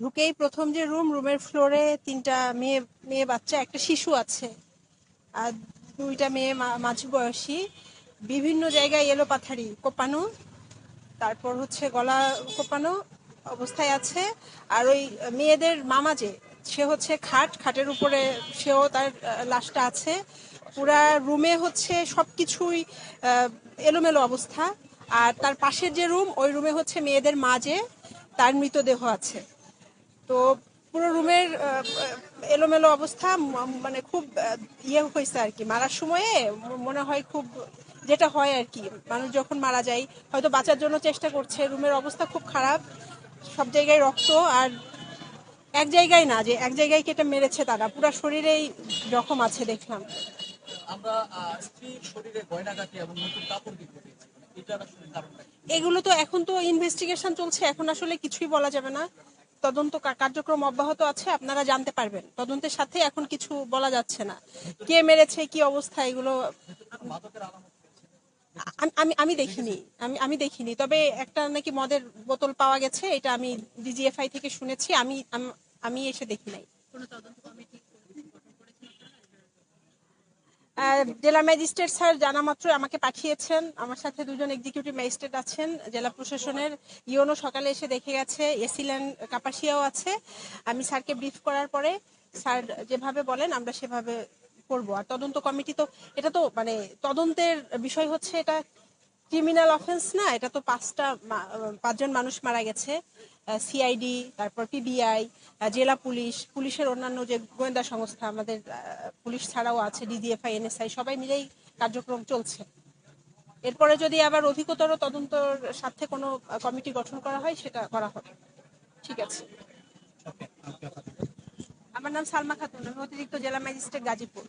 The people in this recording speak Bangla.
ঢুকেই প্রথম যে রুমের ফ্লোরে তিনটা মেয়ে মেয়ে বাচ্চা, একটা শিশু আছে, আর দুইটা মেয়ে মাঝ বয়সী, বিভিন্ন জায়গায় এলো পাথারি কোপানো, তারপর হচ্ছে গলা কোপানো অবস্থায় আছে। আর ওই মেয়েদের মামা যে, সে হচ্ছে খাটের উপরে সেও তার লাশটা আছে। পুরা রুমে হচ্ছে সবকিছুই এলোমেলো অবস্থা। আর তার পাশের যে রুম, ওই রুমে হচ্ছে মেয়েদের মা যে, তার মৃতদেহ আছে। তো পুরো রুমের এলোমেলো অবস্থা, মানে খুব ইয়ে হয়েছে আর কি। মারার সময়ে মনে হয় খুব, যেটা হয় আর কি, মানুষ যখন মারা যায় হয়তো বাঁচার জন্য চেষ্টা করছে, রুমের অবস্থা খুব খারাপ, সব জায়গায় রক্ত। আর এক জায়গায় না, যে এক জায়গায় কেটে মেরেছে, তারা পুরো শরীরেই জখম আছে দেখলাম। আমরা স্ত্রীর শরীরে গয়নাগাটি এবং নতুন কাপড় দেখতে পেয়েছি, এটার আসলে কারণটা কি? এগুলো তো এখন তো ইনভেস্টিগেশন চলছে, এখন আসলে কিছুই বলা যাবে না। তদন্ত কার্যক্রম অব্যাহত আছে, আপনারা জানতে পারবেন। তদন্তের সাথে এখন কিছু বলা যাচ্ছে না, কে মেরেছে কি অবস্থা এগুলো। মাদকের আলামত পেয়েছে? আমি আমি দেখিনি, আমি দেখিনি, তবে একটা নাকি মদের বোতল পাওয়া গেছে, এটা আমি ডিজিএফআই থেকে শুনেছি। আমি এসে দেখি নাই। জেলা ম্যাজিস্ট্রেট স্যার জানা মাত্র আমাকে পাঠিয়েছেন, আমার সাথে দুজন এক্সিকিউটিভ ম্যাজিস্ট্রেট আছেন জেলা প্রশাসনের। ইওনো সকালে এসে দেখে গেছে, এসিল্যান্ড কাপাসিয়াও আছে। আমি স্যারকে ব্রিফ করার পরে স্যার যেভাবে বলেন আমরা সেভাবে করব। আর তদন্ত কমিটি তো, এটা তো মানে তদন্তের বিষয় হচ্ছে, এটা ক্রিমিনাল অফেন্স না, এটা তো পাঁচজন মানুষ মারা গেছে। সিআইডি, তারপর পিবিআই, জেলা পুলিশের অন্যান্য যে গোয়েন্দা সংস্থা, আমাদের পুলিশ ছাড়াও আছে ডিজিএফআই, এনএসআই, সবাই মিলেই কার্যক্রম চলছে। এরপরে যদি আবার অধিকতর তদন্তর স্বার্থে কোনো কমিটি গঠন করা হয়, সেটা করা হবে। ঠিক আছে। আমার নাম সালমা খাতুন, আমি অতিরিক্ত জেলা ম্যাজিস্ট্রেট গাজীপুর।